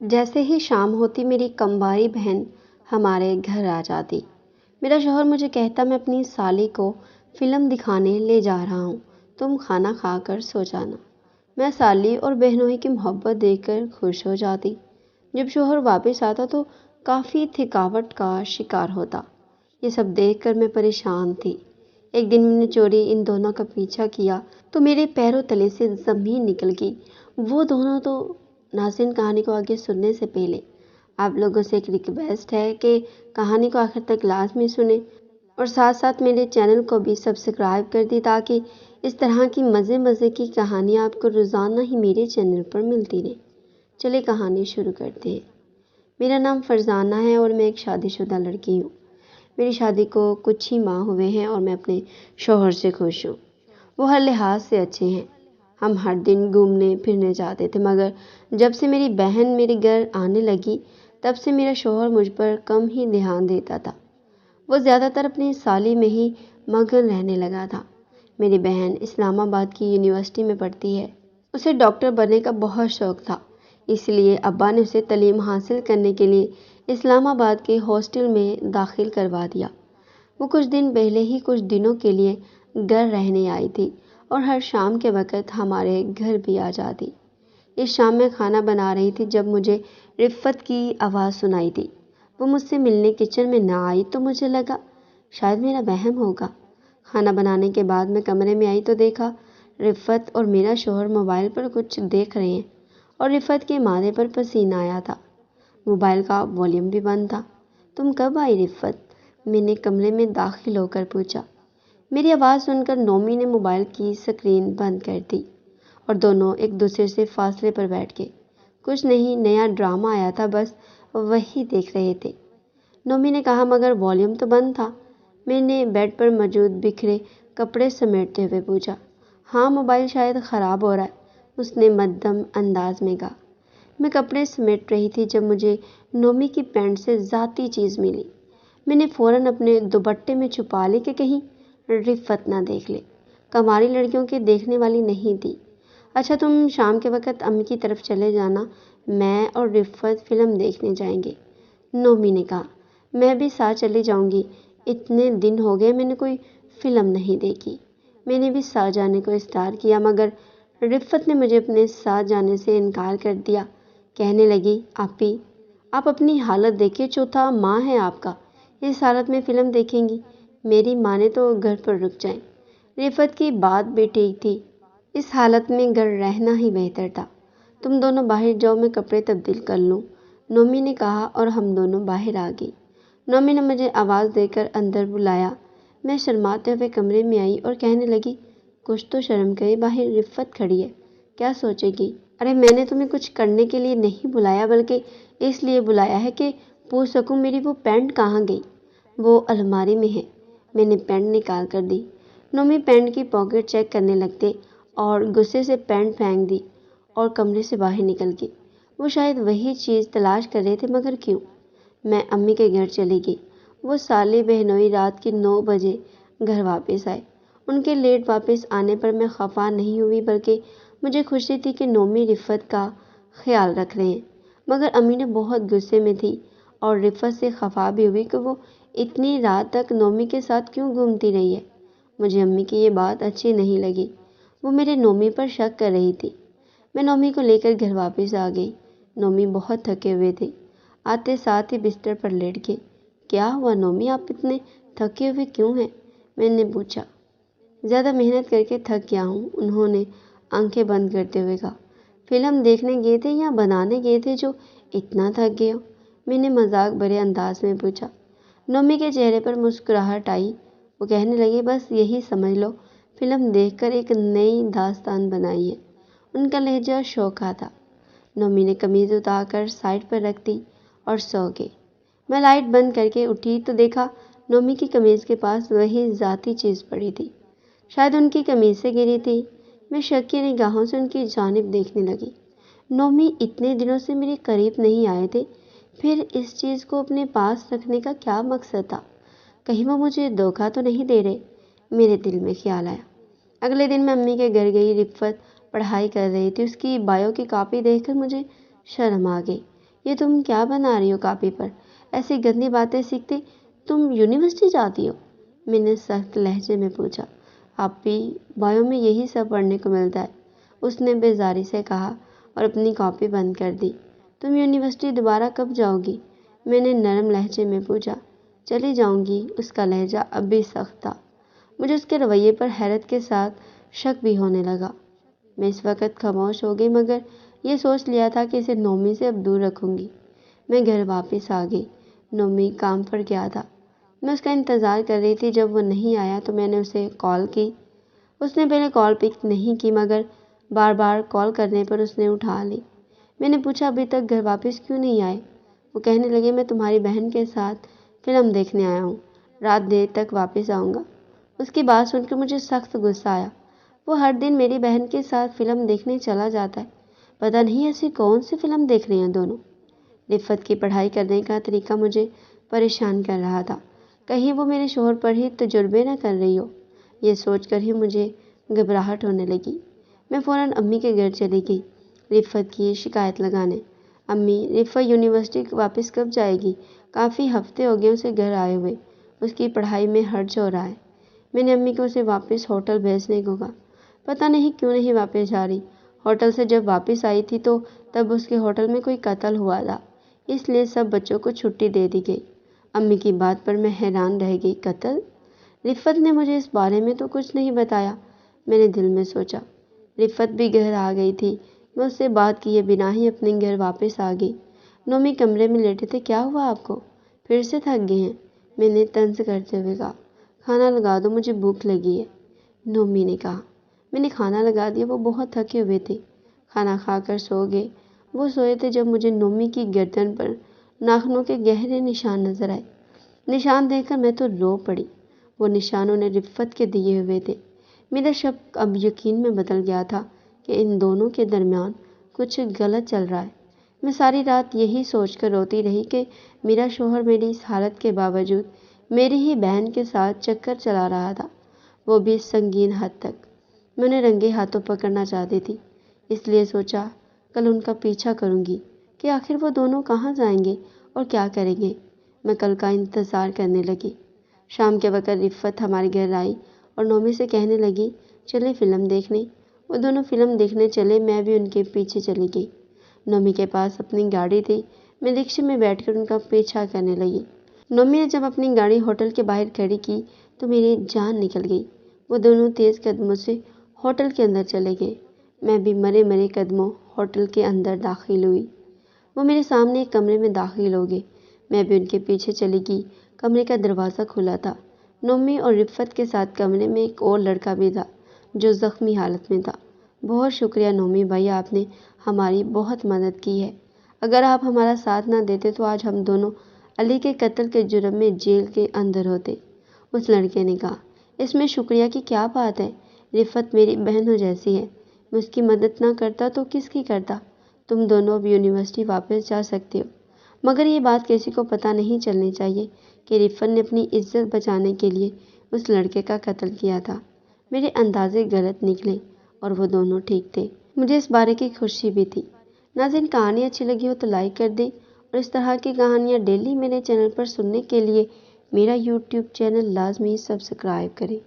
جیسے ہی شام ہوتی میری کمباری بہن ہمارے گھر آ جاتی۔ میرا شوہر مجھے کہتا میں اپنی سالی کو فلم دکھانے لے جا رہا ہوں، تم کھانا کھا کر سو جانا۔ میں سالی اور بہنوئی کی محبت دیکھ کر خوش ہو جاتی۔ جب شوہر واپس آتا تو کافی تھکاوٹ کا شکار ہوتا۔ یہ سب دیکھ کر میں پریشان تھی۔ ایک دن میں نے چوری ان دونوں کا پیچھا کیا تو میرے پیروں تلے سے زمین نکل گئی۔ وہ دونوں تو ناظرین کہانی کو آگے سننے سے پہلے آپ لوگوں سے ایک ریکویسٹ ہے کہ کہانی کو آخر تک لازمی سنیں اور ساتھ ساتھ میرے چینل کو بھی سبسکرائب کر دی تاکہ اس طرح کی مزے کی کہانیاں آپ کو روزانہ ہی میرے چینل پر ملتی رہیں۔ چلے کہانی شروع کرتے ہیں۔ میرا نام فرزانہ ہے اور میں ایک شادی شدہ لڑکی ہوں۔ میری شادی کو کچھ ہی ماہ ہوئے ہیں اور میں اپنے شوہر سے خوش ہوں۔ وہ ہر لحاظ سے اچھے ہیں۔ ہم ہر دن گھومنے پھرنے جاتے تھے، مگر جب سے میری بہن میرے گھر آنے لگی تب سے میرا شوہر مجھ پر کم ہی دھیان دیتا تھا۔ وہ زیادہ تر اپنی سالی میں ہی مگن رہنے لگا تھا۔ میری بہن اسلام آباد کی یونیورسٹی میں پڑھتی ہے۔ اسے ڈاکٹر بننے کا بہت شوق تھا، اس لیے ابا نے اسے تعلیم حاصل کرنے کے لیے اسلام آباد کے ہاسٹل میں داخل کروا دیا۔ وہ کچھ دن پہلے ہی کچھ دنوں کے لیے گھر رہنے آئی تھی اور ہر شام کے وقت ہمارے گھر بھی آ جاتی۔ اس شام میں کھانا بنا رہی تھی جب مجھے رفت کی آواز سنائی دی۔ وہ مجھ سے ملنے کچن میں نہ آئی تو مجھے لگا شاید میرا وہم ہوگا۔ کھانا بنانے کے بعد میں کمرے میں آئی تو دیکھا رفت اور میرا شوہر موبائل پر کچھ دیکھ رہے ہیں اور رفت کے ماتھے پر پسینہ آیا تھا۔ موبائل کا والیوم بھی بند تھا۔ تم کب آئی رفت؟ میں نے کمرے میں داخل ہو کر پوچھا۔ میری آواز سن کر نومی نے موبائل کی سکرین بند کر دی اور دونوں ایک دوسرے سے فاصلے پر بیٹھ گئے۔ کچھ نہیں، نیا ڈرامہ آیا تھا، بس وہی دیکھ رہے تھے، نومی نے کہا، مگر والیوم تو بند تھا۔ میں نے بیڈ پر موجود بکھرے کپڑے سمیٹتے ہوئے پوچھا۔ ہاں، موبائل شاید خراب ہو رہا ہے، اس نے مدھم انداز میں کہا۔ میں کپڑے سمیٹ رہی تھی جب مجھے نومی کی پینٹ سے ذاتی چیز ملی۔ میں نے فوراً اپنے دوپٹے میں چھپا لی کہ کہیں رفت نہ دیکھ لے۔ کماری لڑکیوں کے دیکھنے والی نہیں تھی۔ اچھا، تم شام کے وقت امی کی طرف چلے جانا، میں اور رفت فلم دیکھنے جائیں گے، نومی نے کہا۔ میں بھی ساتھ چلی جاؤں گی، اتنے دن ہو گئے میں نے کوئی فلم نہیں دیکھی۔ میں نے بھی ساتھ جانے کو اصرار کیا مگر رفت نے مجھے اپنے ساتھ جانے سے انکار کر دیا۔ کہنے لگی، آپی آپ اپنی حالت دیکھیں، چوتھا ماہ ہے آپ کا، اس حالت میں فلم دیکھیں گی؟ میری مانے تو گھر پر رک جائیں۔ رفت کی بات بھی ٹھیک تھی، اس حالت میں گھر رہنا ہی بہتر تھا۔ تم دونوں باہر جاؤ، میں کپڑے تبدیل کر لوں، نومی نے کہا اور ہم دونوں باہر آ گئی۔ نومی نے مجھے آواز دے کر اندر بلایا۔ میں شرماتے ہوئے کمرے میں آئی اور کہنے لگی، کچھ تو شرم کرے، باہر رفت کھڑی ہے، کیا سوچے گی؟ ارے میں نے تمہیں کچھ کرنے کے لیے نہیں بلایا، بلکہ اس لیے بلایا ہے کہ پوچھ سکوں میری وہ پینٹ کہاں گئی؟ وہ الماری میں ہے، میں نے پینٹ نکال کر دی۔ نومی پینٹ کی پاکٹ چیک کرنے لگتے اور غصے سے پینٹ پھینک دی اور کمرے سے باہر نکل گئی۔ وہ شاید وہی چیز تلاش کر رہے تھے، مگر کیوں؟ میں امی کے گھر چلی گئی۔ وہ سالی بہنوئی رات کے 9 بجے گھر واپس آئے۔ ان کے لیٹ واپس آنے پر میں خفا نہیں ہوئی، بلکہ مجھے خوشی تھی کہ نومی رفت کا خیال رکھ رہے ہیں، مگر امی نے بہت غصے میں تھی اور رفت سے خفا بھی ہوئی کہ وہ اتنی رات تک نومی کے ساتھ کیوں گھومتی رہی ہے۔ مجھے امی کی یہ بات اچھی نہیں لگی، وہ میرے نومی پر شک کر رہی تھی۔ میں نومی کو لے کر گھر واپس آ گئی۔ نومی بہت تھکے ہوئے تھے، آتے ساتھ ہی بستر پر لیٹ گئے۔ کیا ہوا نومی، آپ اتنے تھکے ہوئے کیوں ہیں؟ میں نے پوچھا۔ زیادہ محنت کر کے تھک گیا ہوں، انہوں نے آنکھیں بند کرتے ہوئے کہا۔ فلم دیکھنے گئے تھے یا بنانے گئے تھے جو اتنا تھک گئے ہو؟ میں نے مذاق بھرے انداز میں پوچھا۔ نومی کے چہرے پر مسکراہٹ آئی، وہ کہنے لگے، بس یہی سمجھ لو فلم دیکھ کر ایک نئی داستان بنائی ہے۔ ان کا لہجہ شوخا تھا۔ نومی نے قمیض اتار کر سائڈ پر رکھ دی اور سو گئی۔ میں لائٹ بند کر کے اٹھی تو دیکھا نومی کی قمیض کے پاس وہی ذاتی چیز پڑی تھی، شاید ان کی قمیض سے گری تھی۔ میں شک کی نگاہوں سے ان کی جانب دیکھنے لگی۔ نومی اتنے دنوں سے میرے قریب نہیں آئے تھے، پھر اس چیز کو اپنے پاس رکھنے کا کیا مقصد تھا؟ کہیں وہ مجھے دھوکہ تو نہیں دے رہے؟ میرے دل میں خیال آیا۔ اگلے دن میں امی کے گھر گئی۔ رفت پڑھائی کر رہی تھی، اس کی بائیو کی کاپی دیکھ کر مجھے شرم آ گئی۔ یہ تم کیا بنا رہی ہو کاپی پر؟ ایسی گندی باتیں سیکھتے تم یونیورسٹی جاتی ہو؟ میں نے سخت لہجے میں پوچھا۔ آپ بھی بایو میں یہی سب پڑھنے کو ملتا ہے، اس نے بیزاری سے کہا اور اپنی کاپی بند کر دی۔ تم یونیورسٹی دوبارہ کب جاؤ گی؟ میں نے نرم لہجے میں پوچھا۔ چلی جاؤں گی، اس کا لہجہ اب بھی سخت تھا۔ مجھے اس کے رویے پر حیرت کے ساتھ شک بھی ہونے لگا۔ میں اس وقت خاموش ہو گئی، مگر یہ سوچ لیا تھا کہ اسے نومی سے اب دور رکھوں گی۔ میں گھر واپس آ گئی۔ نومی کام پر گیا تھا۔ میں اس کا انتظار کر رہی تھی۔ جب وہ نہیں آیا تو میں نے اسے کال کی۔ اس نے پہلے کال پک نہیں کی، مگر بار بار کال کرنے پر اس نے اٹھا لی۔ میں نے پوچھا ابھی تک گھر واپس کیوں نہیں آئے؟ وہ کہنے لگے میں تمہاری بہن کے ساتھ فلم دیکھنے آیا ہوں، رات دیر تک واپس آؤں گا۔ اس کی بات سن کر مجھے سخت غصہ آیا۔ وہ ہر دن میری بہن کے ساتھ فلم دیکھنے چلا جاتا ہے۔ پتہ نہیں ایسی کون سی فلم دیکھ رہے ہیں دونوں۔ رفت کی پڑھائی کرنے کا طریقہ مجھے پریشان کر رہا تھا۔ کہیں وہ میرے شوہر پر ہی تجربے نہ کر رہی ہو، یہ سوچ کر ہی مجھے گھبراہٹ ہونے لگی۔ میں فوراً امی کے گھر چلی گئی رفت کی شکایت لگانے۔ امی، رفت یونیورسٹی واپس کب جائے گی؟ کافی ہفتے ہو گئے اسے گھر آئے ہوئے، اس کی پڑھائی میں حرج ہو رہا ہے۔ میں نے امی کو اسے واپس ہوٹل بھیجنے کو کہا۔ پتہ نہیں کیوں نہیں واپس جا رہی۔ ہوٹل سے جب واپس آئی تھی تو تب اس کے ہوٹل میں کوئی قتل ہوا تھا، اس لیے سب بچوں کو چھٹی دے دی گئی۔ امی کی بات پر میں حیران رہ گئی۔ قتل؟ رفت نے مجھے اس بارے میں تو کچھ نہیں بتایا۔ میں نے دل میں سوچا۔ رفت بھی گھر آ گئی تھی۔ میں اس سے بات کیے بنا ہی اپنے گھر واپس آ گئی۔ نومی کمرے میں لیٹے تھے۔ کیا ہوا آپ کو؟ پھر سے تھک گئے ہیں؟ میں نے طنز کرتے ہوئے کہا۔ کھانا لگا دو، مجھے بھوک لگی ہے، نومی نے کہا۔ میں نے کھانا لگا دیا۔ وہ بہت تھکے ہوئے تھے، کھانا کھا کر سو گئے۔ وہ سوئے تھے جب مجھے نومی کی گردن پر ناخنوں کے گہرے نشان نظر آئے۔ نشان دیکھ کر میں تو رو پڑی۔ وہ نشانوں نے رفت کے دیے ہوئے تھے۔ میرا شک اب یقین میں بدل گیا تھا کہ ان دونوں کے درمیان کچھ غلط چل رہا ہے۔ میں ساری رات یہی سوچ کر روتی رہی کہ میرا شوہر میری اس حالت کے باوجود میری ہی بہن کے ساتھ چکر چلا رہا تھا، وہ بھی سنگین حد تک۔ میں انہیں رنگے ہاتھوں پکڑنا چاہتی تھی، اس لیے سوچا کل ان کا پیچھا کروں گی کہ آخر وہ دونوں کہاں جائیں گے اور کیا کریں گے۔ میں کل کا انتظار کرنے لگی۔ شام کے وقت رفت ہمارے گھر آئی اور نومی سے کہنے لگی چلے فلم دیکھنے۔ وہ دونوں فلم دیکھنے چلے، میں بھی ان کے پیچھے چلی گئی۔ نومی کے پاس اپنی گاڑی تھی۔ میں رکشے میں بیٹھ کر ان کا پیچھا کرنے لگی۔ نومی نے جب اپنی گاڑی ہوٹل کے باہر کھڑی کی تو میری جان نکل گئی۔ وہ دونوں تیز قدموں سے ہوٹل کے اندر چلے گئے۔ میں بھی مرے مرے قدموں ہوٹل کے اندر داخل ہوئی۔ وہ میرے سامنے ایک کمرے میں داخل ہو گئے۔ میں بھی ان کے پیچھے چلی گئی۔ کمرے کا دروازہ کھلا تھا۔ نومی اور رفت کے ساتھ کمرے میں ایک اور لڑکا بھی تھا جو زخمی حالت میں تھا۔ بہت شکریہ نومی بھائی، آپ نے ہماری بہت مدد کی ہے۔ اگر آپ ہمارا ساتھ نہ دیتے تو آج ہم دونوں علی کے قتل کے جرم میں جیل کے اندر ہوتے، اس لڑکے نے کہا۔ اس میں شکریہ کی کیا بات ہے؟ رفت میری بہنوں جیسی ہے، میں اس کی مدد نہ کرتا تو کس کی کرتا؟ تم دونوں اب یونیورسٹی واپس جا سکتے ہو، مگر یہ بات کسی کو پتہ نہیں چلنی چاہیے کہ رفت نے اپنی عزت بچانے کے لیے اس لڑکے کا قتل کیا تھا۔ میرے اندازے غلط نکلے اور وہ دونوں ٹھیک تھے۔ مجھے اس بارے کی خوشی بھی تھی۔ ناظرین، کہانی اچھی لگی ہو تو لائک کر دیں اور اس طرح کی کہانیاں ڈیلی میرے چینل پر سننے کے لیے میرا یوٹیوب چینل لازمی سبسکرائب کریں۔